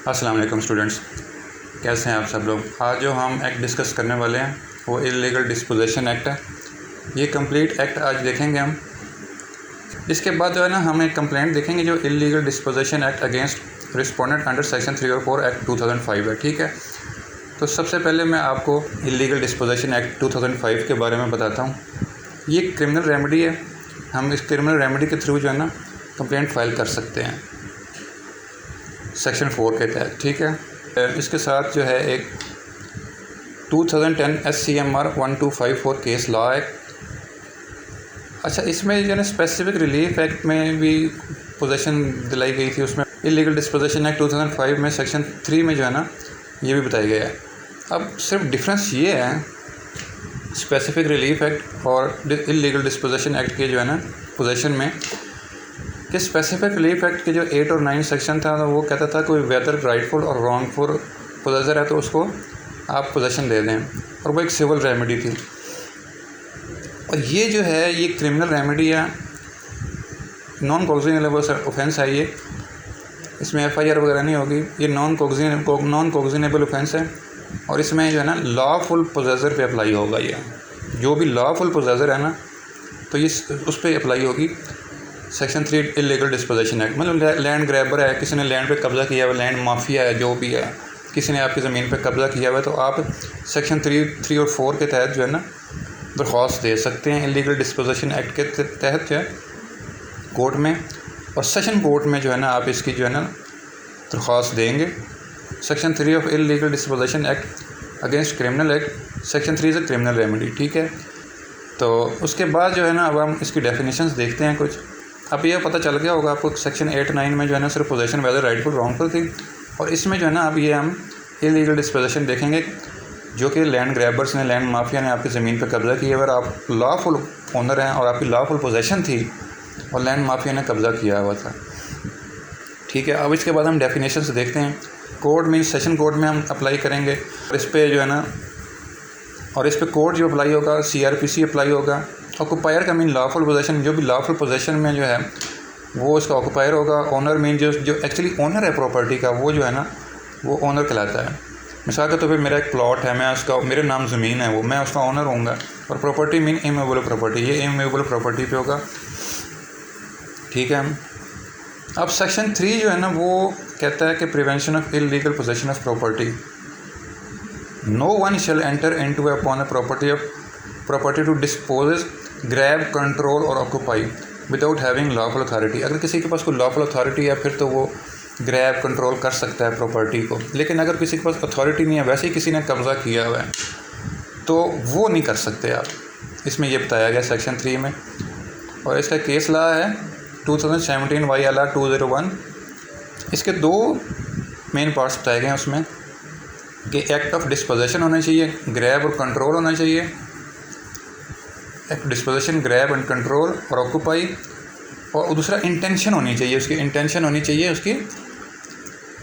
अस्सलाम वालेकुम स्टूडेंट्स, कैसे हैं आप सब लोग। आज जो हम एक्ट डिस्कस करने वाले हैं वो इल्लीगल डिस्पोजेशन एक्ट है। ये कंप्लीट एक्ट आज देखेंगे हम। इसके बाद जो है ना हम एक कंप्लेंट देखेंगे जो illegal disposition act against respondent under section 3 और 4 एक्ट 2005 है। ठीक है, तो सबसे पहले मैं आपको इल्लीगल डिस्पोजेशन एक्ट 2005 के बारे में बताता हूँ। ये क्रिमिनल रेमेडी है। हम इस क्रिमिनल रेमेडी के थ्रू जो है ना कंप्लेंट फ़ाइल कर सकते हैं सेक्शन 4 के तहत। ठीक है, इसके साथ जो है एक 2010 SCMR 1254 केस लॉ एक्ट। अच्छा, इसमें जो है ना स्पेसिफिक रिलीफ एक्ट में भी पोजेशन दिलाई गई थी। उसमें इलीगल डिस्पोजेशन एक्ट 2005 में सेक्शन 3 में जो है ना ये भी बताया गया है। अब सिर्फ डिफरेंस ये है स्पेसिफिक रिलीफ एक्ट और इलीगल डिस्पोजेशन एक्ट के जो है ना पोजेशन में कि स्पेसिफिक रिलीफ एक्ट के जो 8 और 9 सेक्शन था वो कहता था कोई वेदर राइटफुल और रॉन्गफुल पोजेसर है तो उसको आप पोजेशन दे दें, और वो एक सिविल रेमेडी थी। और ये जो है ये क्रिमिनल रेमेडी है, नॉन कॉग्जिनेबल ऑफेंस है। ये इसमें FIR वगैरह नहीं होगी। ये नॉन कॉग्जिनेबल ऑफेंस है और इसमें जो है ना लॉफुल पोजेसर पे अप्लाई होगा। ये जो भी लॉफुल पोजेसर है ना तो ये उस पर अप्लाई होगी सेक्शन 3 इलीगल डिस्पोजेशन एक्ट। मतलब लैंड ग्रैबर है, किसी ने लैंड पे कब्ज़ा किया हुआ, लैंड माफिया है, जो भी है, किसी ने आपकी ज़मीन पे कब्ज़ा किया हुआ है तो आप सेक्शन 3 और 4 के तहत जो है ना दरख्वास्त दे सकते हैं इलीगल डिस्पोजेशन एक्ट के तहत जो है कोर्ट में। और सेशन कोर्ट में जो है ना आप इसकी जो है ना दरख्वास्त देंगे। Section 3 of illegal disposition act against criminal act, section 3 से क्रिमिनल रेमेडी। ठीक है, तो उसके बाद जो है ना अब हम इसकी डेफिनेशंस देखते हैं कुछ। अब ये पता चल गया होगा आपको सेक्शन 8-9 में जो है ना सिर्फ पोजेशन वेदर राइटफुल रॉन्गफुल थी, और इसमें जो है ना अब ये हम इलीगल डिस्पोजेशन देखेंगे जो कि लैंड ग्रैबर्स ने, लैंड माफिया ने आपकी ज़मीन पर कब्ज़ा किया हुआ, आप लॉफुल ओनर हैं और आपकी लॉफुल पोजेशन थी और लैंड माफिया ने कब्ज़ा किया हुआ था। ठीक है, अब इसके बाद हम डेफिनेशन से देखते हैं। कोर्ट में सेशन कोर्ट में हम अप्लाई करेंगे और इस पर जो है ना और इस पर कोर्ट जो अप्लाई होगा CRPC अप्लाई होगा। ऑक्यूपायर का मीन लॉफुल पोजेशन, जो भी लॉफुल पोजेशन में जो है वो इसका ऑक्यूपायर होगा। ओनर मीन जो एक्चुअली ओनर है प्रॉपर्टी का वो जो है ना वो ओनर कहलाता है। मिसाल के तौर पे मेरा एक प्लॉट है, मैं उसका, मेरे नाम ज़मीन है, वो मैं उसका ओनर होऊंगा। और प्रॉपर्टी मीन इमूवेबल प्रॉपर्टी, ये इमूवेबल प्रॉपर्टी पे होगा। ठीक है, अब सेक्शन 3 जो है ना वो कहता है कि prevention of illegal possession of property. No one shall enter into upon a property to dispose, grab, control और occupy without having lawful authority. अगर किसी के पास कोई लॉफुल अथॉरिटी है फिर तो वो ग्रैब, कंट्रोल कर सकता है प्रॉपर्टी को। लेकिन अगर किसी के पास अथॉरिटी नहीं है, वैसे ही किसी ने कब्ज़ा किया हुआ है, तो वो नहीं कर सकते आप। इसमें ये बताया गया सेक्शन 3 में। और इसका केस लॉ है 2017 YLR 201। इसके 2 मेन पार्ट्स बताए गए हैं उसमें कि एक्ट ऑफ डिस्पोजेशन होना चाहिए, ग्रैब और कंट्रोल होना चाहिए। Act disposition, grab and control और ऑक्यूपाई। और दूसरा इंटेंशन होनी चाहिए, उसकी इंटेंशन होनी चाहिए उसकी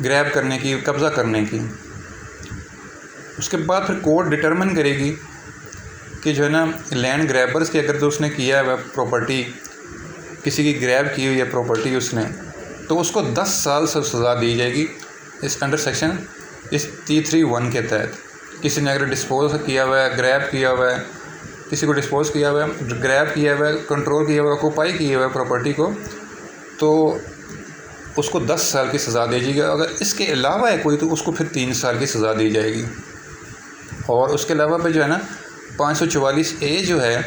ग्रैब करने की, कब्ज़ा करने की। उसके बाद फिर कोर्ट डिटरमिन करेगी कि जो है ना लैंड ग्रैबर्स की अगर तो उसने किया है प्रॉपर्टी, किसी की ग्रैब की हुई है प्रॉपर्टी उसने, तो उसको 10 साल से सज़ा दी जाएगी इस अंडर सेक्शन इस 331 के तहत। किसी ने अगर डिस्पोज किया हुआ है, ग्रैब किया हुआ है, किसी को डिस्पोज किया हुआ है, ग्रैब किया हुआ है, कंट्रोल किया हुआ है, ऑक्यूपाई किया हुआ है प्रॉपर्टी को, तो उसको 10 साल की सज़ा दी जाएगी। अगर इसके अलावा है कोई तो उसको फिर 3 साल की सज़ा दी जाएगी। और उसके अलावा पे जो है ना 544A जो है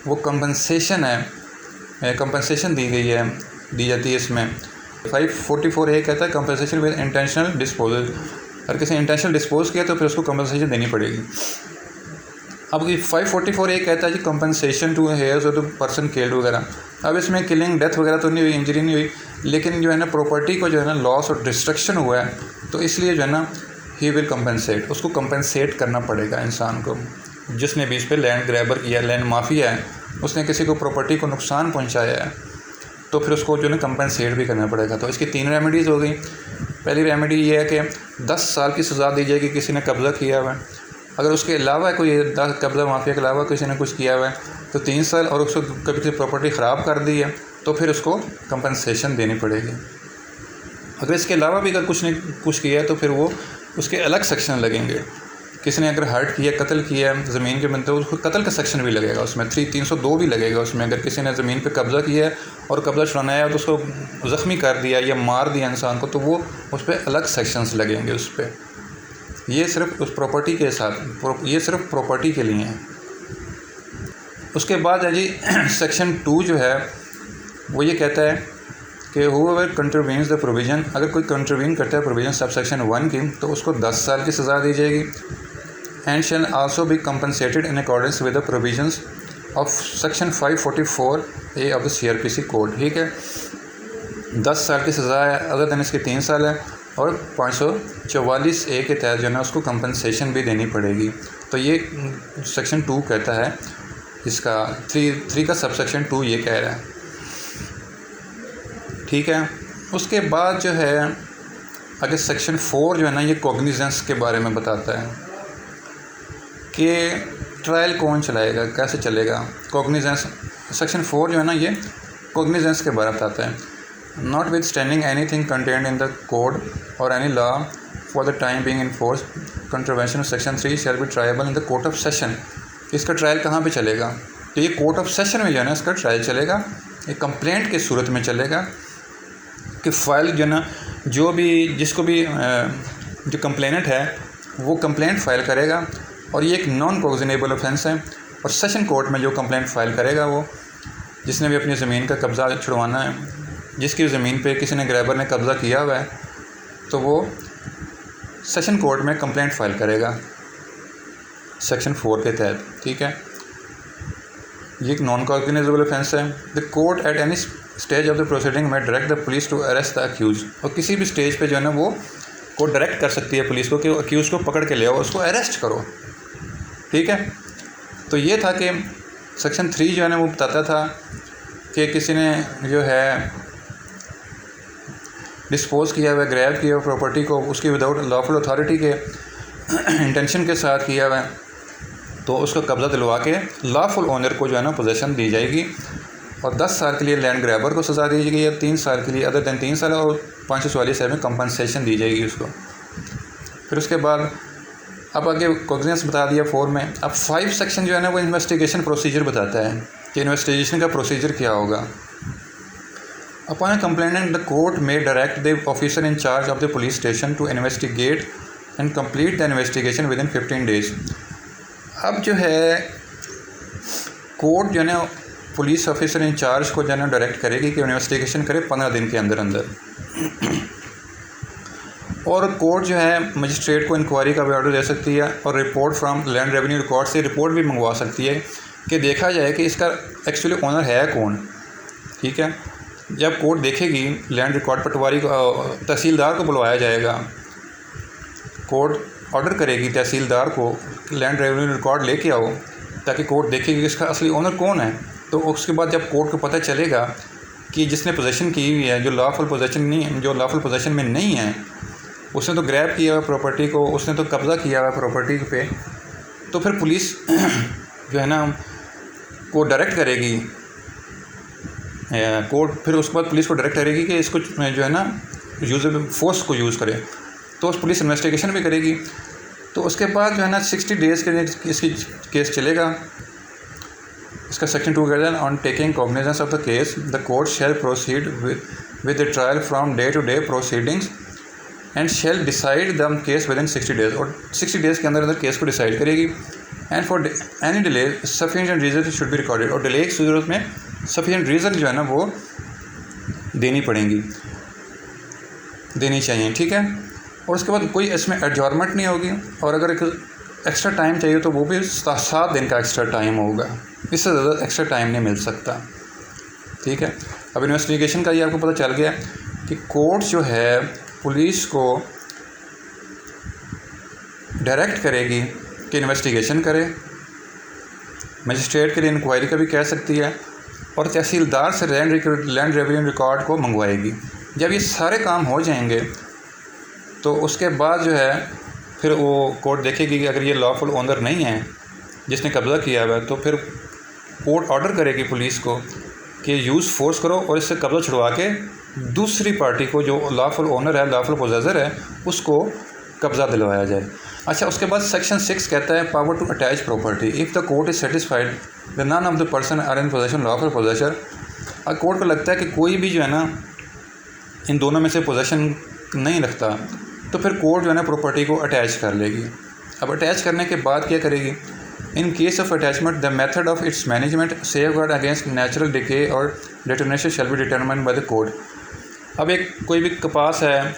वो कंपनसेशन है, कंपनसेशन दी जाती है इसमें। 544A कहता है कंपनसेशन विद इंटेंशनल डिस्पोजल। अगर किसी इंटेंशनल डिस्पोज किया तो फिर उसको कंपनसेशन देनी पड़ेगी। अब 544A कहता है जी कंपनसेशन टू हेयर्स और टू पर्सन किल्ड वगैरह। अब इसमें किलिंग, डेथ वगैरह तो नहीं हुई, इंजरी नहीं हुई, लेकिन जो है ना प्रॉपर्टी को जो है ना लॉस और डिस्ट्रक्शन हुआ है, तो इसलिए जो है ना ही विल कंपनसेट, उसको कंपनसेट करना पड़ेगा इंसान को। जिसने भी इस पर लैंड ग्रैबर किया, लैंड माफिया है, उसने किसी को प्रॉपर्टी को नुकसान पहुँचाया है, तो फिर उसको जो है ना कंपनसेट भी करना पड़ेगा। तो इसकी 3 रेमेडीज़ हो गई। पहली रेमेडी ये है कि 10 साल की सज़ा दी जाएगी किसी ने कब्ज़ा किया हुआ है। अगर उसके अलावा कोई कब्ज़ा माफिया के अलावा किसी ने कुछ किया हुआ है तो 3 साल, और उसको कभी प्रॉपर्टी ख़राब कर दी है तो फिर उसको कंपनसेशन देनी पड़ेगी। अगर इसके अलावा भी अगर कुछ ने कुछ किया है तो फिर वो उसके अलग सेक्शन लगेंगे। किसी ने अगर हर्ट किया, कत्ल किया ज़मीन के बंदे, उसको कत्ल का सेक्शन भी लगेगा उसमें, 302 भी लगेगा उसमें। अगर किसी ने ज़मीन पे कब्ज़ा किया है और कब्ज़ा छुड़ाना है तो उसको ज़ख्मी कर दिया या मार दिया इंसान को, तो वो उस पर अलग सेक्शंस लगेंगे उस पर। ये सिर्फ उस प्रॉपर्टी के साथ, ये सिर्फ प्रॉपर्टी के लिए है। उसके बाद है जी सेक्शन 2 जो है वो ये कहता है कि हूएवर कंट्रीवीन्स द प्रोविज़न, अगर कोई कंट्रीवीन करता है प्रोविज़न सब सेक्शन 1 की तो उसको 10 साल की सज़ा दी जाएगी। And shall also be compensated in accordance with the provisions of section 544A of the CRPC code. ठीक है, 10 साल की सज़ा है, अदर दिन इसके 3 साल है, और 544A के तहत जो है ना उसको कंपनसेशन भी देनी पड़ेगी। तो ये सेक्शन 2 कहता है, इसका 3 का सब सेक्शन 2 ये कह रहा है। ठीक है, उसके बाद जो है आगे सेक्शन 4 जो है ना ये कॉग्निजेंस के बारे में बताता है कि ट्रायल कौन चलाएगा, कैसे चलेगा। कॉग्निजेंस सेक्शन 4 जो है ना ये कॉग्निजेंस के बारे में बताता है। Notwithstanding anything contained in the code और any law for the time being in force contravention of section 3 shall be triable in the court of session. इसका ट्रायल कहाँ पे चलेगा? तो ये कोर्ट ऑफ सेशन में जो है ना इसका ट्रायल चलेगा, एक कंप्लेंट के सूरत में चलेगा कि फ़ाइल जो है ना जो भी जिसको भी जो कंप्लेनेंट है वो कंप्लेंट फ़ाइल करेगा, और ये एक नॉन कॉग्निजेबल ऑफेंस है। और सेशन कोर्ट में जो कंप्लेंट फ़ाइल करेगा वो जिसने भी अपनी ज़मीन का कब्ज़ा छुड़वाना है, जिसकी ज़मीन पे किसी ने ग्रैबर ने कब्ज़ा किया हुआ है, तो वो सेशन कोर्ट में कंप्लेंट फ़ाइल करेगा सेक्शन 4 के तहत। ठीक है, ये एक नॉन कॉग्निजेबल ऑफेंस है। The court at any stage of the proceeding में direct the police to arrest the accused, और किसी भी स्टेज पे जो है ना वो कोर्ट डायरेक्ट कर सकती है पुलिस को कि अक्यूज़ को पकड़ के ले आओ, उसको अरेस्ट करो। ठीक है, तो ये था कि सेक्शन 3 जो है ना वो बताता था कि किसी ने जो है डिस्पोज किया हुआ, ग्रैब किया हुआ प्रॉपर्टी को, उसकी विदाउट लॉफुल अथॉरिटी के इंटेंशन के साथ किया हुआ है, तो उसको कब्ज़ा दिलवा के लॉफुल ओनर को जो है ना पोजीशन दी जाएगी। और 10 साल के लिए लैंड ग्रैबर को सज़ा दी जाएगी, या 3 साल के लिए अदर दिन 3 साल, और 544 में कंपनसेशन दी जाएगी उसको। फिर उसके बाद अब आगे कॉग्निजेंस बता दिया 4 में। अब 5 सेक्शन जो है ना वो इन्वेस्टिगेशन प्रोसीजर बताता है कि इन्वेस्टिगेशन का प्रोसीजर क्या होगा। Upon a complainant the court में direct the officer in charge of the police station to investigate and complete the investigation within 15 days. अब जो है कोर्ट जो है ना पुलिस ऑफिसर इन चार्ज को जो है ना डायरेक्ट करेगी कि इन्वेस्टिगेशन करे 15 दिन के अंदर अंदर। और कोर्ट जो है मजिस्ट्रेट को इंक्वायरी का भी ऑर्डर दे सकती है, और report from land revenue record से रिपोर्ट भी मंगवा सकती है कि देखा जाए कि इसका एक्चुअली ओनर है कौन। ठीक है, जब कोर्ट देखेगी लैंड रिकॉर्ड, पटवारी को, तहसीलदार को बुलवाया जाएगा, कोर्ट ऑर्डर करेगी तहसीलदार को लैंड रेवेन्यू रिकॉर्ड लेके आओ, ताकि कोर्ट देखेगी कि इसका असली ओनर कौन है। तो उसके बाद जब कोर्ट को पता चलेगा कि जिसने पोजीशन की हुई है, जो लॉफुल पोजीशन नहीं है, जो लॉफुल पोजीशन में नहीं है, उसने तो ग्रैब किया हुआ प्रॉपर्टी को, उसने तो कब्ज़ा किया हुआ प्रॉपर्टी पे, तो फिर पुलिस जो है ना को डायरेक्ट करेगी कोर्ट, फिर उसके बाद पुलिस को डायरेक्ट करेगी कि इसको जो है ना यूजेबल फोर्स को यूज़ करे, तो उस पुलिस इन्वेस्टिगेशन भी करेगी। तो उसके बाद जो है ना 60 डेज़ के लिए इसकी केस चलेगा। इसका सेक्शन 2 कहता है on taking cognizance of the case the court shall proceed with the trial from day to day proceedings and shall decide the case with in 60 days, और 60 डेज़ के अंदर अंदर केस को डिसाइड करेगी। And for any delay sufficient reason should be recorded, और delay की सूरत में sufficient reason जो है ना वो देनी चाहिए। ठीक है, और उसके बाद कोई इसमें एडजॉर्नमेंट नहीं होगी, और अगर एक एक्स्ट्रा टाइम चाहिए तो वो भी 7 दिन का एक्स्ट्रा टाइम होगा, इससे ज़्यादा एक्स्ट्रा टाइम नहीं मिल सकता। ठीक है, अब इन्वेस्टिगेशन का ये आपको पता चल गया कि कोर्ट जो है पुलिस को डायरेक्ट करेगी कि इन्वेस्टिगेशन करे, मजिस्ट्रेट के लिए इंक्वायरी का भी कह सकती है, और तहसीलदार से लैंड रेवेन्यू रिकॉर्ड को मंगवाएगी। जब ये सारे काम हो जाएंगे तो उसके बाद जो है फिर वो कोर्ट देखेगी कि अगर ये लॉफुल ओनर नहीं है जिसने कब्ज़ा किया हुआ है, तो फिर कोर्ट ऑर्डर करेगी पुलिस को कि यूज़ फोर्स करो और इससे कब्ज़ा छुड़वा के दूसरी पार्टी को, जो लॉफुल ओनर है, लॉफुल पोजेसर है, उसको कब्ज़ा दिलवाया जाए। अच्छा, उसके बाद सेक्शन 6 कहता है power to attach property if the court is satisfied the none of the person are in possession lawful possessor. अब कोर्ट को लगता है कि कोई भी जो है ना इन दोनों में से पोजेशन नहीं रखता, तो फिर कोर्ट जो है ना प्रॉपर्टी को अटैच कर लेगी। अब अटैच करने के बाद क्या करेगी? In case of attachment the method of its management safeguard against natural decay और determination shall be determined by the court. अब एक कोई भी कपास है,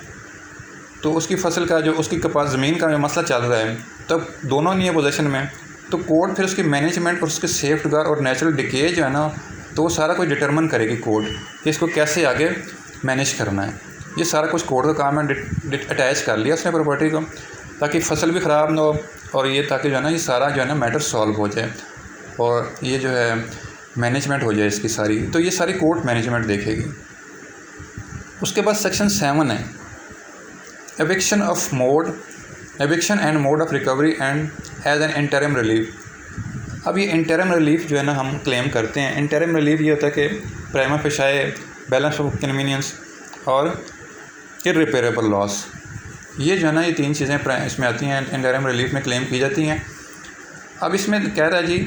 तो उसकी फसल का जो उसकी कपास ज़मीन का जो मसला चल रहा है, तब दोनों नहीं है पोजीशन में, तो कोर्ट फिर उसकी मैनेजमेंट और उसके सेफ गार्ड और नेचुरल डिके जो है ना, तो वो सारा कुछ डिटरमिन करेगी कोर्ट कि इसको कैसे आगे मैनेज करना है। ये सारा कुछ कोर्ट का काम है। अटैच कर लिया उसने प्रॉपर्टी को, ताकि फसल भी ख़राब ना हो, और ये ताकि जो है ना ये सारा जो है ना मैटर सॉल्व हो जाए और ये जो है मैनेजमेंट हो जाए इसकी सारी। तो ये सारी कोर्ट मैनेजमेंट देखेगी। उसके बाद सेक्शन 7 है eviction and mode of recovery and as an interim relief. अब ये इंटरिम रिलीफ जो है ना हम क्लेम करते हैं। इंटरिम रिलीफ ये होता है कि प्राइमा फेसाए, बैलेंस ऑफ कन्वीनियंस और इर्रिपेरेबल लॉस, ये जो है ना ये 3 चीज़ें इसमें आती हैं, इंटरिम रिलीफ में क्लेम की जाती हैं। अब इसमें कह रहा है जी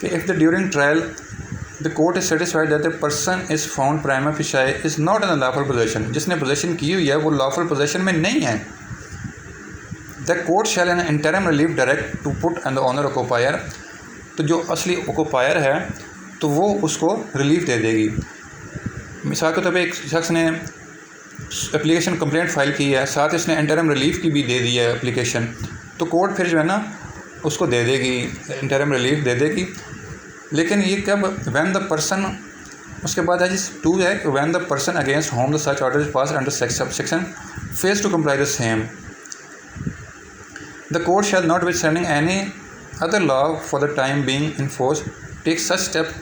कि if the during trial the court is satisfied that the person is found prima facie is not in lawful possession, जिसने पोजेशन की हुई है वो लॉफुल पोजेशन में नहीं है, the court shall an interim relief direct to put and the owner occupier. तो जो असली ऑक्यूपायर है तो वो उसको रिलीफ दे देगी। मिसाल के तौर पर एक शख्स ने एप्लीकेशन कंप्लेंट फ़ाइल की है, साथ इसने इंटरिम रिलीफ की भी दे दी है एप्लीकेशन, तो कोर्ट फिर जो है ना उसको दे देगी, इंटरिम रिलीफ दे देगी। लेकिन ये कब? व्हेन द पर्सन, उसके बाद है जी 2 है, when the person against home the such order is pass under section phase to comply the same the court shall notwithstanding any other law for the time being in force take such step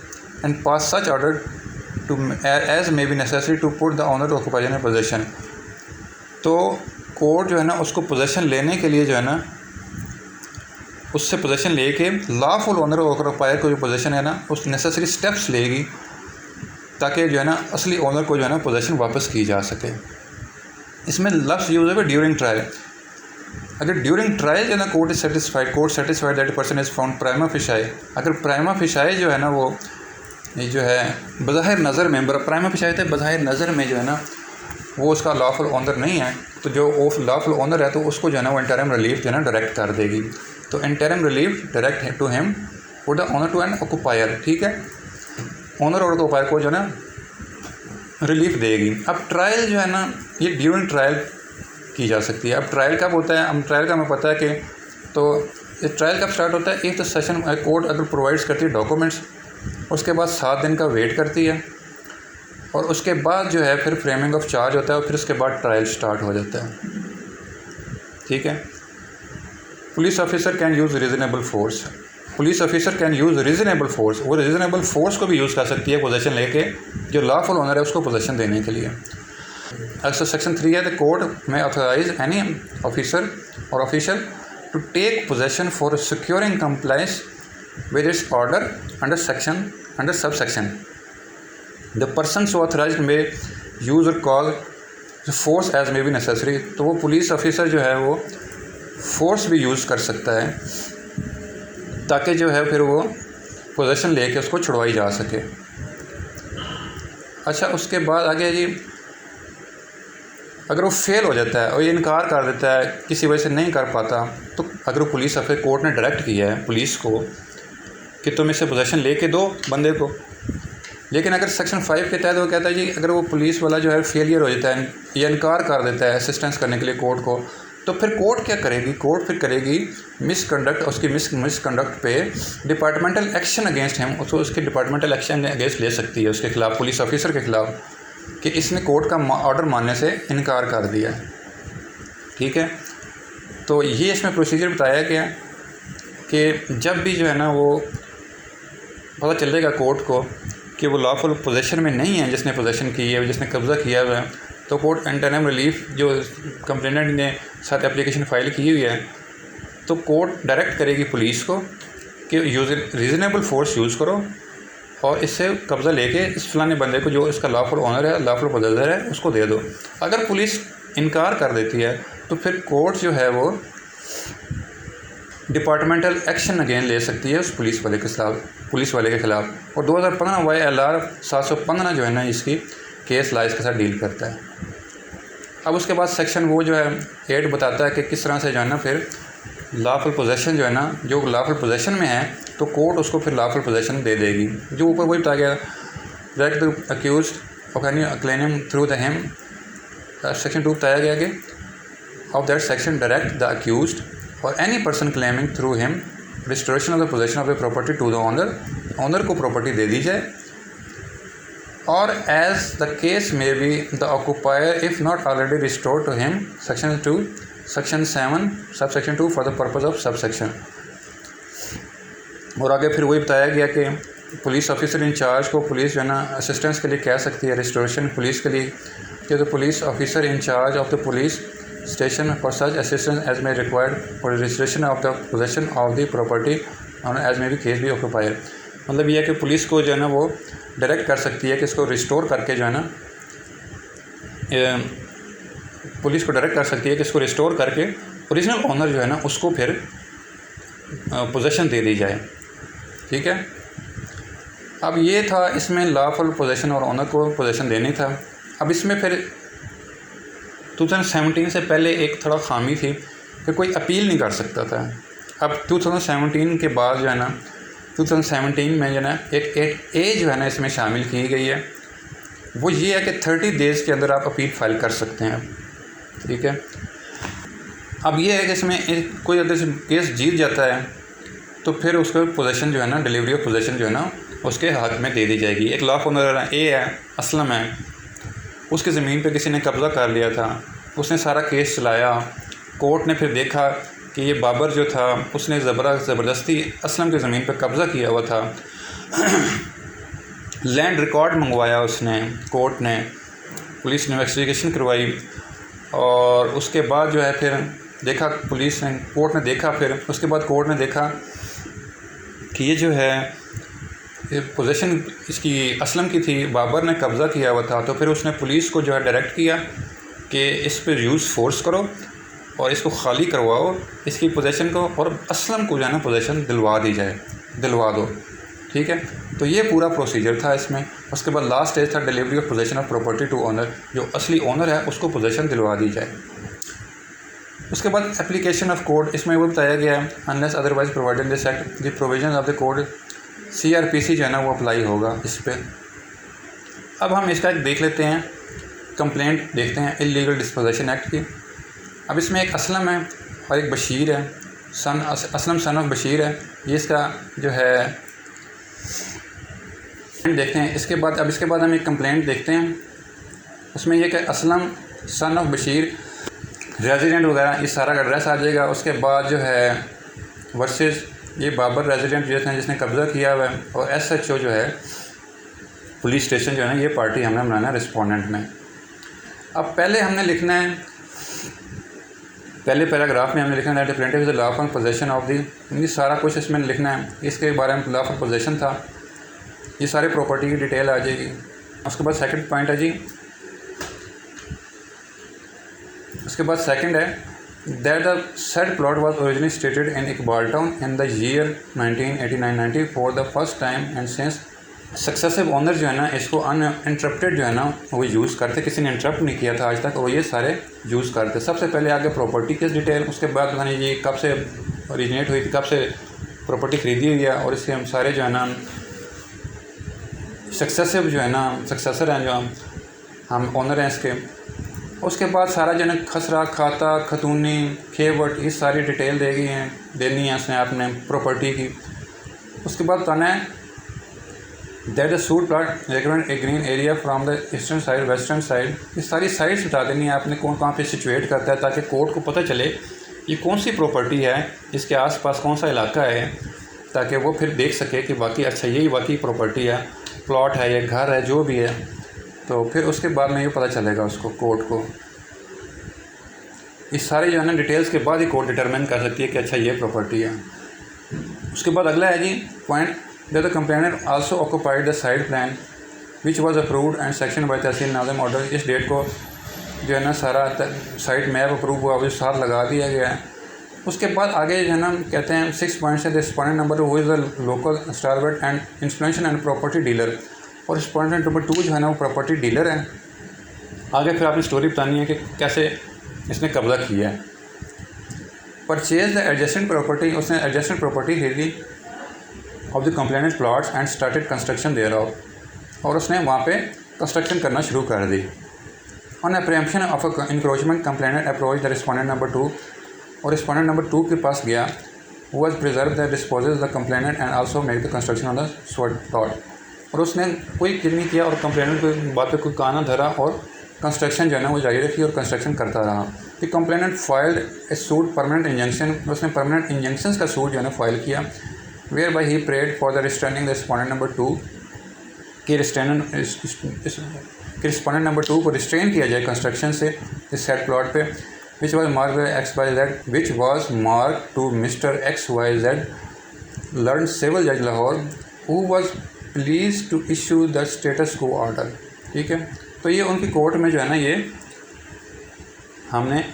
and pass such order to as may be necessary to put the owner to occupy in possession. तो court जो है ना उसको possession लेने के लिए जो है ना उससे पोजेशन लेके लॉफुल ओनर ऑक्यूपायर को जो पोजेशन है ना उस नेसेसरी स्टेप्स लेगी, ताकि जो है ना असली ओनर को जो है ना पोजेशन वापस की जा सके। इसमें लफ्ज़ यूज़ है ड्यूरिंग ट्रायल। अगर ड्यूरिंग ट्रायल जो है ना court satisfied that person is found prima facie, अगर प्राइमा फेसाए जो है ना वो ये जो है बज़ाहिर नज़र में, प्राइमा फेसाए थे बज़ाहिर नज़र में जो है ना वो उसका लॉफुल ओनर नहीं है, तो जो लॉफुल ओनर है तो उसको जो है ना वो इंटरिम रिलीफ जो है ना डायरेक्ट कर देगी। तो interim relief direct to him for the owner to an occupier, ठीक है, ओनर और ऑक्यूपायर को जो है ना रिलीफ देगी। अब ट्रायल जो है ना ये ड्यूरिंग ट्रायल की जा सकती है। अब ट्रायल कब होता है? अब ट्रायल का हमें पता है कि तो ये ट्रायल कब स्टार्ट होता है? इफ़ द सेशन कोर्ट अगर प्रोवाइड्स करती है डॉक्यूमेंट्स, उसके बाद 7 दिन का वेट करती है, और उसके बाद जो है फिर फ्रेमिंग ऑफ चार्ज होता है, और फिर उसके बाद ट्रायल स्टार्ट हो जाता है, ठीक है। Police officer can use reasonable force. Police officer can use reasonable force, वो रीज़नेबल फोर्स को भी यूज़ कर सकती है पोजेशन लेके, जो लॉफुल ओनर है उसको पोजेशन देने के लिए। अक्सर सेक्शन 3 है, the court may authorize any officer or official to take possession for securing compliance with its order under subsection the person so authorized may use or call the force as may be necessary। तो वो police officer जो है वो force भी use कर सकता है, ताकि जो है फिर वो पोजेशन लेके उसको छुड़वाई जा सके। अच्छा, उसके बाद आगे जी अगर वो फेल हो जाता है और ये इनकार कर देता है, किसी वजह से नहीं कर पाता, तो अगर वो पुलिस ऑफिसर कोर्ट ने डायरेक्ट किया है पुलिस को कि तुम इससे पोजेशन लेके दो बंदे को, लेकिन अगर सेक्शन 5 के तहत वो कहता है जी अगर वो पुलिस वाला जो है फेलियर हो जाता है या इनकार कर देता है असिस्टेंस करने के लिए कोर्ट को, तो फिर कोर्ट क्या करेगी? कोर्ट फिर करेगी मिसकंडक्ट, उसकी मिसकंडक्ट पे डिपार्टमेंटल एक्शन अगेंस्ट हिम, उसको उसके डिपार्टमेंटल एक्शन अगेंस्ट ले सकती है उसके खिलाफ, पुलिस ऑफिसर के खिलाफ, कि इसने कोर्ट का ऑर्डर मानने से इनकार कर दिया, ठीक है। तो ये इसमें प्रोसीजर बताया गया कि जब भी जो है ना वो पता चलेगा कोर्ट को कि वो लॉफुल पोजेशन में नहीं है, जिसने पोजेशन की है, जिसने कब्ज़ा किया हुआ है, तो कोर्ट इंटरिम रिलीफ जो कंप्लेनेंट ने साथ एप्लीकेशन फ़ाइल की हुई है, तो कोर्ट डायरेक्ट करेगी पुलिस को कि रीज़नेबल फोर्स यूज़ करो और इससे कब्ज़ा लेके इस फलाने बंदे को जो इसका लॉफुल ओनर है, लॉफुल पोजेसर है, उसको दे दो। अगर पुलिस इनकार कर देती है तो फिर कोर्ट जो है वो डिपार्टमेंटल एक्शन अगेन ले सकती है उस पुलिस वाले के ख़िलाफ़। और 2015 YLR 715 जो है ना इसकी केस लॉ इसके साथ डील करता है। अब उसके बाद सेक्शन वो जो है 8 बताता है कि किस तरह से जो है ना फिर लॉफुल पोजेसन जो है ना, जो लॉफुल पोजेसन में है तो कोर्ट उसको फिर लॉफुल पोजेसन दे देगी। जो ऊपर वही बताया गया, direct the accused of any claim through the him, section 2 बताया गया कि of that section direct the accused और any person claiming through him restoration of the possession of the property to the owner को property दे दी जाए। और as the case may be the occupier if not already restored to him, section 7 sub section 2 for the purpose of sub section. और आगे फिर वही बताया गया कि पुलिस ऑफिसर इंचार्ज को पुलिस जो है ना असिस्टेंस के लिए कह सकती है, रिस्टोरेशन पुलिस के लिए, कि the police officer in charge of the police station for such assistance as may required for registration of the possession of the property as may be case be occupier. मतलब यह है कि पुलिस को जो है ना वो डायरेक्ट कर सकती है कि इसको रिस्टोर करके जो है ना, पुलिस को डायरेक्ट कर सकती है कि इसको रिस्टोर करके ओरिजिनल ओनर जो है ना उसको फिर पोजेसन दे दी जाए। ठीक है, अब ये था इसमें लॉफुल पोजेसन और ओनर को पोजेसन देनी था। अब इसमें फिर 2017 से पहले एक थोड़ा खामी थी कि कोई अपील नहीं कर सकता था। अब 2017 के बाद जो है ना 2017 में जो है ना एक एज जो है ना इसमें शामिल की गई है, वो ये है कि 30 डेज़ के अंदर आप अपील फाइल कर सकते हैं। ठीक है, अब ये है कि इसमें कोई अगर केस जीत जाता है तो फिर उसको पोजेसन जो है ना, डिलीवरी ऑफ पोजेसन जो है ना उसके हक में दे दी जाएगी। एक लॉ ओनर ए है, असलम है, उसकी ज़मीन पे किसी ने कब्ज़ा कर लिया था, उसने सारा केस चलाया, कोर्ट ने फिर देखा कि ये बाबर जो था उसने ज़बरदस्ती असलम की ज़मीन पे कब्ज़ा किया हुआ था। लैंड रिकॉर्ड मंगवाया उसने, कोर्ट ने, पुलिस ने इन्वेस्टिगेशन करवाई और उसके बाद जो है फिर देखा पुलिस ने, कोर्ट ने देखा, फिर उसके बाद कोर्ट ने देखा कि ये जो है पोजेसन इसकी असलम की थी, बाबर ने कब्ज़ा किया हुआ था। तो फिर उसने पुलिस को जो है डायरेक्ट किया कि इस पर यूज़ फोर्स करो और इसको खाली करवाओ, इसकी पोजेसन को, और असलम को जो है ना पोजेसन दिलवा दो। ठीक है, तो ये पूरा प्रोसीजर था इसमें। उसके बाद लास्ट स्टेज था delivery of possession of property to owner, जो असली ओनर है उसको पोजेसन दिलवा दी जाए। उसके बाद एप्लीकेशन ऑफ कोड, इसमें वो बताया गया है unless otherwise provided this act the provision of the code CRPC जो है ना वो अप्लाई होगा इस पर। अब हम इसका एक देख लेते हैं, कंप्लेंट देखते हैं इलीगल डिस्पोजेशन एक्ट की। अब इसमें एक असलम है और एक बशीर है, असलम सन ऑफ बशीर है, ये इसका जो है देखते हैं। इसके बाद हम एक कंप्लेंट देखते हैं, उसमें यह कि Aslam son of Bashir resident वगैरह ये सारा एड्रेस आ जाएगा। उसके बाद जो है वर्सेस ये बाबर रेजिडेंट जिसने कब्ज़ा किया हुआ है, और SHO जो है पुलिस स्टेशन जो है ना, ये पार्टी हमने बनाना है रिस्पोंडेंट में। अब पहले हमने लिखना है, पहले पैराग्राफ में हमने लिखना है that plaintiff is the lawful possession of the, ये सारा कुछ इसमें लिखना है। इसके बारे में लॉफुल पोजेसन था, ये सारे प्रॉपर्टी की डिटेल आ जाएगी। उसके बाद सेकंड पॉइंट है जी, उसके बाद सेकंड है that the said plot was originally stated in Iqbal Town in the year 1989-90 for the first time and since successive owner जो है ना इसको अनइंटरप्टेड जो है ना वो यूज़ करते, किसी ने इंटरप्ट नहीं किया था आज तक, और ये सारे यूज़ करते। सबसे पहले आगे प्रॉपर्टी की डिटेल, उसके बाद पता नहीं ये कब से ओरिजिनेट हुई थी, कब से प्रॉपर्टी खरीदी हुई है, और इसके हम सारे जो है ना सक्सेसिव जो है ना सक्सेसर हैं, जो हम ओनर हैं इसके। उसके बाद सारा जो है खसरा, खाता, खतूनी, खेवट, ये सारी डिटेल देनी है उसने आपने प्रॉपर्टी की। उसके बाद बताना है that the suit plot recommend A green area from the eastern side, western side, ये सारी साइड्स बता देनी है आपने, कौन कहाँ पे सिचुएट करता है, ताकि कोर्ट को पता चले ये कौन सी प्रॉपर्टी है, इसके आसपास कौन सा इलाका है, ताकि वो फिर देख सके कि बाकी अच्छा यही वाकई प्रॉपर्टी है, प्लॉट है या घर है, जो भी है। तो फिर उसके बाद में ये पता चलेगा उसको, कोर्ट को। इस सारे जो है ना डिटेल्स के बाद ही कोर्ट डिटरमिन कर सकती है कि अच्छा ये प्रॉपर्टी है। उसके बाद अगला है जी point that the complainant also occupied the side plan which was approved and section by tehsil nazim order. इस डेट को जो है ना सारा साइट मैप अप्रूव हुआ, वो साथ लगा दिया गया है। उसके बाद आगे जो है ना कहते हैं 6 पॉइंट्स है। The respondent number 2 is the local stalwart and influential and property dealer, और रिस्पोंडेंट नंबर 2 जो है ना वो प्रॉपर्टी डीलर है। आगे फिर आपने स्टोरी बतानी है कि कैसे इसने कब्ज़ा किया है। परचेज द एडजेसेंट प्रॉपर्टी, उसने एडजेसेंट प्रॉपर्टी खरीदी of the complainant plots and started construction thereof, और उसने वहाँ पे कंस्ट्रक्शन करना शुरू कर दी। On apprehension of encroachment complainant approach the respondent number 2, और रिस्पोंडेंट नंबर 2 के पास गया। Was preserve the disposes the complainant and also make the construction on the spot plot, और उसने कोई किल नहीं किया और कंप्लेनेंट को बात पे कोई काना धरा और कंस्ट्रक्शन जो है ना वो जारी रखी और कंस्ट्रक्शन करता रहा। The complainant filed a suit permanent injunction, उसने परमानेंट इंजंक्शन का सूट जो है ना फाइल किया। Whereby he prayed for the restraining the respondent number 2, कि रिस्पोंडेंट नंबर 2 को रिस्ट्रेन किया जाए कंस्ट्रक्शन से इस सेट प्लॉट पे, which was mark XYZ, which was mark to mister XYZ learn civil जज Lahore who was please to issue the status quo order. ठीक है, तो ये उनकी कोर्ट में जो है ना ये हमने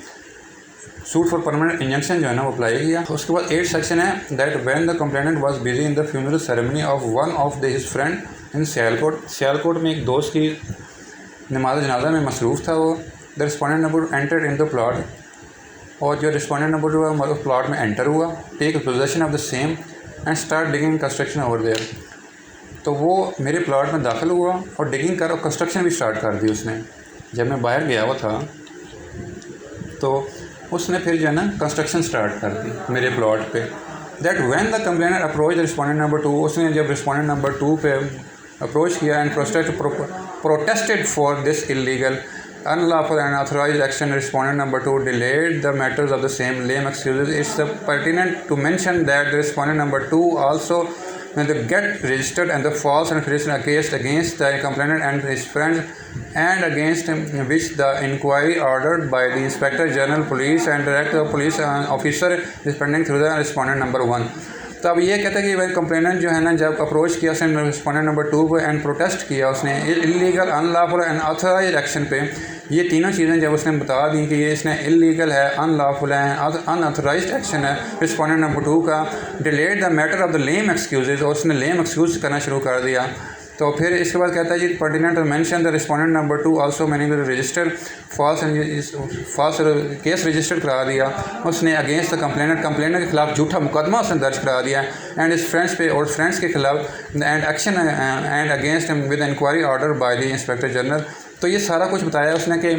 सूट फॉर परमानेंट इंजंक्शन जो है ना वो अप्लाई किया। उसके बाद 8 सेक्शन है that when the complainant was busy in the funeral ceremony of one of the his friend in Sialkot, Sialkot में एक दोस्त की नमाज जनाजा में मसरूफ़ था वो। The respondent number entered in the plot, और जो रिस्पोंडेंट नंबर 2 है प्लॉट में एंटर हुआ। Take possession of the same and start digging construction over there, तो वो मेरे प्लॉट में दाखिल हुआ और डिगिंग कर और कंस्ट्रक्शन भी स्टार्ट कर दी उसने। जब मैं बाहर गया हुआ था तो उसने फिर जो है ना कंस्ट्रक्शन स्टार्ट कर दी मेरे प्लॉट पे। That when the complainant approach the respondent number 2, उसने जब रिस्पोंडेंट नंबर 2 पे अप्रोच किया and protested for this illegal unlawful and authorized action, respondent number 2 delayed the matters of the same lame excuses. It's pertinent to mention that the respondent number 2 also get registered and the false and frivolous case against the complainant and his friends, and against which the inquiry ordered by the Inspector General Police and Director of Police officer is pending through the respondent number 1. तो अब ये कहते हैं कि भाई complainant जो है ना जब अप्रोच किया उसने रिस्पोंडेंट नंबर 2 को एंड प्रोटेस्ट किया उसने illegal unlawful and authorised action पे, ये तीनों चीज़ें जब उसने बता दी कि ये इसने इलीगल है, अनलॉफुल है, अनऑथराइज्ड एक्शन है रिस्पोंडेंट नंबर 2 का, delayed the matter of the lame excuses, और उसने लेम एक्सक्यूज करना शुरू कर दिया। तो फिर इसके बाद कहता है जी pertinent to mention the respondent number 2 also मैंने रजिस्टर फॉल्स केस रजिस्टर करा दिया उसने अगेंस्ट द कंप्लेनेंट के खिलाफ झूठा मुकदमा उसने दर्ज करा दिया एंड इस फ्रेंड्स पे और फ्रेंड्स के खिलाफ and action and against with inquiry order by the inspector general. तो ये सारा कुछ बताया उसने कि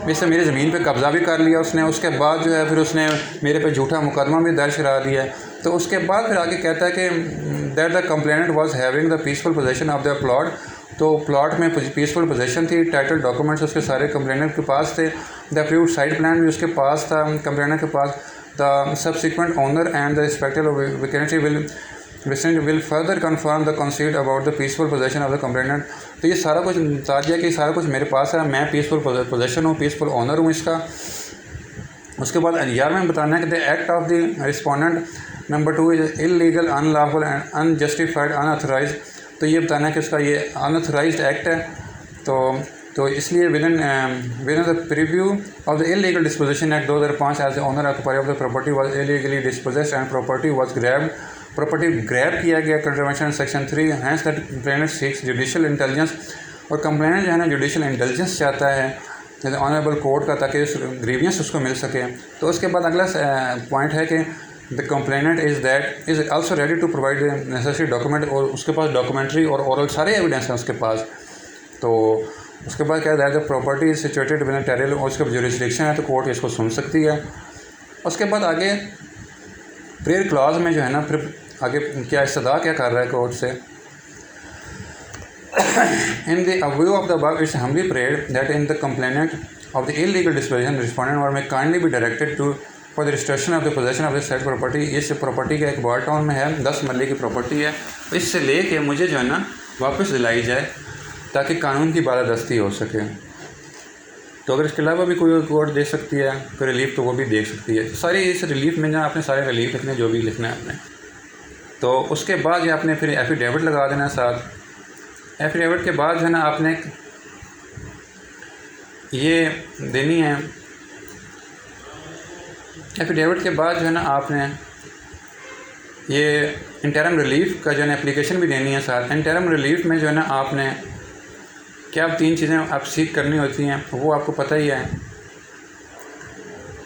वैसे मेरी ज़मीन पे कब्ज़ा भी कर लिया उसने। उसके बाद जो है फिर उसने मेरे पे झूठा मुकदमा भी दर्ज करा दिया। तो उसके बाद फिर आगे कहता है कि that the complainant was having the peaceful position of the plot, तो प्लॉट में पीसफुल पोजीशन थी, टाइटल डॉक्यूमेंट्स उसके सारे कंप्लेनेंट के पास थे, द अप्रूव्ड साइट प्लान भी उसके पास था कंप्लेनेंट के पास, the subsequent owner and the inspector of vacancy will further confirm the concede about the peaceful position of the complainant. तो ये सारा कुछ बता दिया कि सारा कुछ मेरे पास है, मैं पीसफुल पोजीशन हूँ, पीसफुल ओनर हूँ इसका। उसके बाद 11 में बताना है कि the act of the respondent number 2 is illegal unlawful and unjustified unauthorized. तो ये बताना है कि उसका ये अनऑथराइज्ड एक्ट है। तो इसलिए within the preview of the illegal disposition act 2005 as the owner occupier of the property was illegally dispossessed and property was grabbed, property grab किया गया contravention section 3 hence that complainant seeks judicial intelligence, और complainant जो है ना judicial intelligence चाहता है honourable court का ताकि उस ग्रीवियंस उसको मिल सके। तो उसके बाद अगला पॉइंट है कि the complainant is also ready to provide necessary document, और उसके पास डॉक्यूमेंट्री और ओरल सारे एविडेंस हैं उसके पास। तो उसके बाद क्या है the property is situated with territorial, और उसका जुरिस्डिक्शन है तो कोर्ट इसको सुन सकती है। उसके बाद आगे प्रेयर क्लॉज में जो है ना फिर आगे क्या इस्तदा क्या कर रहा है कोर्ट से, in the view of the above, it's humbly prayed that in the complaint of the illegal disposition, respondent or may kindly be directed to for the restoration of the possession of the said property। इस property का एक boy town में है, 10 मरले की property है, इससे लेके मुझे जो है ना वापस दिलाई जाए ताकि कानून की बालादस्ती हो सके। तो अगर इसके अलावा भी कोई कोर्ट दे सकती है कोई रिलीफ तो वो भी दे सकती है। सारी इस रिलीफ में ना आपने सारे रिलीफ लिखने जो भी लिखना है आपने। तो उसके बाद ये आपने फिर एफिडेविट लगा देना साथ। एफिडेविट के बाद जो है ना आपने ये देनी है, एफिडेविट के बाद जो है ना आपने ये इंटरम रिलीफ का जो है ना एप्लीकेशन भी देनी है साथ। इंटरम रिलीफ में जो है ना आपने क्या 3 चीज़ें आप सीख करनी होती हैं वो आपको पता ही है।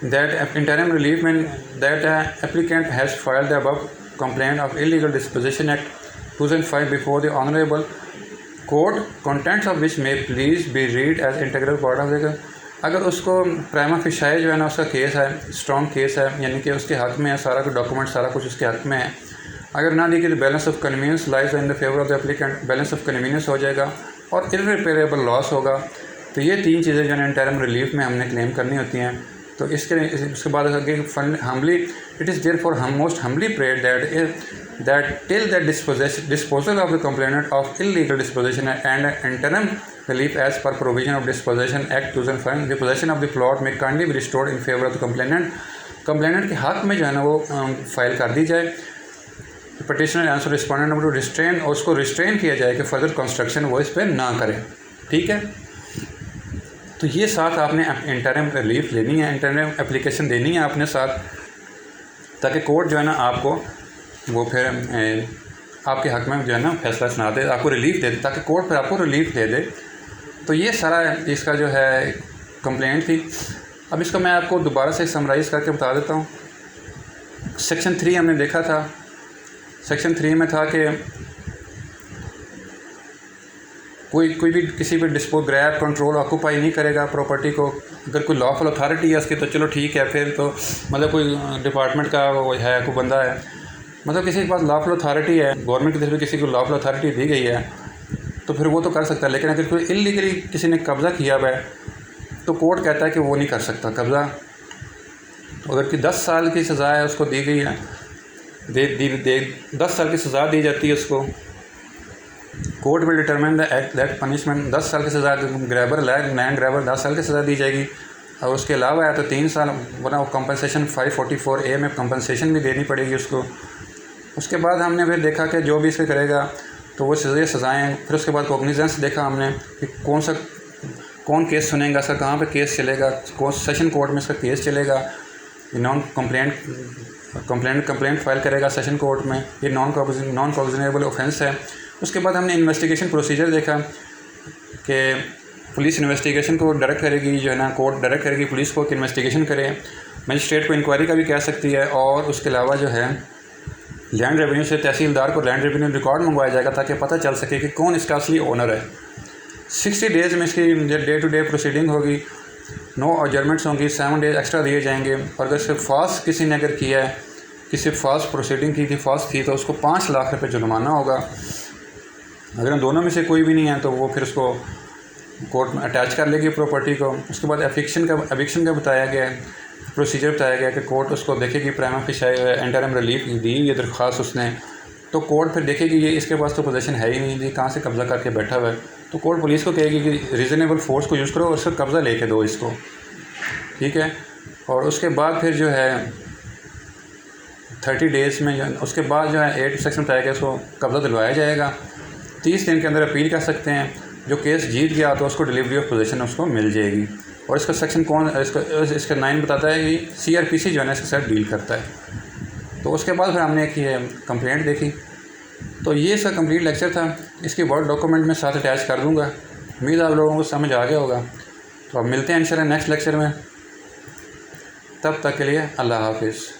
दैट इंटरम रिलीफ में that applicant has filed the above complaint of illegal disposition act 2005 before the honourable court, contents of which may please be read as integral part of the. अगर उसको प्राइमा फेशियाई जो है ना उसका case है, strong case है, यानी कि उसके हक़ में है, सारा कुछ डॉक्यूमेंट सारा कुछ उसके हक़ में है। अगर ना दी कि balance of convenience lies in the favour of the applicant, balance of convenience हो जाएगा और इररिपेयरेबल लॉस होगा। तो ये 3 चीज़ें जो है इंटरम रिलीफ में हमने क्लेम करनी होती हैं। तो उसके बाद आगे humbly it is therefore most humbly prayed that till that disposal of the complainant of illegal disposition and interim relief as per provision of Disposition Act 2005, the possession of the plot may kindly be restored in favor of the complainant। Complainant के हक़ में जो है ना वो file कर दी जाए। Petitioner answer respondent to restrain, और उसको रिस्ट्रेन किया जाए कि फर्दर कंस्ट्रक्शन वो इस पर ना करें। ठीक है, तो ये साथ आपने इंटरम रिलीफ लेनी है, इंटरम एप्लीकेशन देनी है आपने साथ, ताकि कोर्ट जो है ना आपको वो फिर आपके हक़ में जो है ना फैसला सुना दे, आपको रिलीफ दे दे, ताकि कोर्ट फिर आपको रिलीफ दे दे। तो ये सारा इसका जो है कंप्लेंट थी। अब इसको मैं आपको दोबारा से समराइज़ करके बता देता हूँ। सेक्शन 3 हमने देखा था। सेक्शन 3 में था कि कोई भी किसी भी ग्रैब कंट्रोल ऑक्यूपाई नहीं करेगा प्रॉपर्टी को। अगर कोई लॉफुल अथॉरिटी है उसकी तो चलो ठीक है, फिर तो मतलब कोई डिपार्टमेंट का वो है, कोई बंदा है, मतलब किसी के पास लॉफुल अथॉरिटी है, गवर्नमेंट की तरफ से किसी को लॉफुल अथॉरिटी दी गई है तो फिर वो तो कर सकता है। लेकिन अगर कोई इलीगली किसी ने कब्ज़ा किया हुआ है तो कोर्ट कहता है कि वो नहीं कर सकता कब्ज़ा। अगर कि 10 साल की सज़ा है उसको दी गई है, 10 साल की सज़ा दी जाती है उसको। Court will determine the act that punishment, 10 साल की सज़ा ग्रैबर लैंड ग्रैबर 10 साल की सज़ा दी जाएगी, और उसके अलावा है तो 3 साल, वरना वो कंपनसेशन 544A में कंपनसेशन भी देनी पड़ेगी उसको। उसके बाद हमने फिर देखा कि जो भी इसके करेगा तो वो सज़ाएँ। फिर उसके बाद कॉग्निजेंस देखा हमने कि कौन केस सुनेगा, इसका कहाँ पे केस चलेगा, कौन सेशन कोर्ट में इसका केस चलेगा, ये कंप्लेंट फाइल करेगा सेशन कोर्ट में, ये नॉन कॉग्निजेबल ऑफेंस है। उसके बाद हमने इन्वेस्टिगेशन प्रोसीजर देखा कि पुलिस इन्वेस्टिगेशन को डायरेक्ट करेगी, जो है ना कोर्ट डायरेक्ट करेगी पुलिस को कि इन्वेस्टिगेशन करे। मजिस्ट्रेट को इंक्वायरी का भी कह सकती है, और उसके अलावा जो है लैंड रेवेन्यू से तहसीलदार को लैंड रेवेन्यू रिकॉर्ड मंगवाया जाएगा ताकि पता चल सके कि कौन इसका असली ओनर है। 60 डेज़ में इसकी डे टू डे प्रोसीडिंग होगी, नो अजर्मेंट्स होंगी, 7 डेज़ एक्स्ट्रा दिए जाएंगे। और अगर सिर्फ फास्ट किसी ने अगर किया है, किसी फास्ट प्रोसीडिंग की थी, फास्ट थी, तो उसको 5 लाख रुपये जुर्माना होगा। अगर हम दोनों में से कोई भी नहीं है तो वो फिर उसको कोर्ट में अटैच कर लेगी प्रॉपर्टी को। उसके बाद एविक्शन का बताया गया है, प्रोसीजर बताया गया कि कोर्ट उसको देखेगी, प्राइमा फेशियाई इंटरम रिलीफ दी ये दरख्वास्त उसने, तो कोर्ट फिर देखेगी ये इसके पास तो पोजीशन है ही नहीं, ये कहाँ से कब्ज़ा करके बैठा हुआ है। तो कोर्ट पुलिस को कहेगी कि रीज़नेबल फोर्स को यूज़ करो और उसका कब्ज़ा लेके दो इसको। ठीक है, और उसके बाद फिर जो है 30 डेज़ में उसके बाद जो है 8 सेक्शन बताया गया उसको कब्ज़ा दिलवाया जाएगा। 30 दिन के अंदर अपील कर सकते हैं। जो केस जीत गया तो उसको डिलीवरी ऑफ पोजीशन उसको मिल जाएगी। और इसका सेक्शन इसका 9 बताता है कि CRPC जो है ना इसके साथ डील करता है। तो उसके बाद फिर हमने एक ये कंप्लेंट देखी। तो ये इसका कंप्लीट लेक्चर था। इसकी वर्ड डॉक्यूमेंट में साथ अटैच कर दूँगा। उम्मीद आप लोगों को समझ आ गया होगा। तो अब मिलते हैं इंशाल्लाह नेक्स्ट लेक्चर में। तब तक के लिए अल्लाह हाफिज़।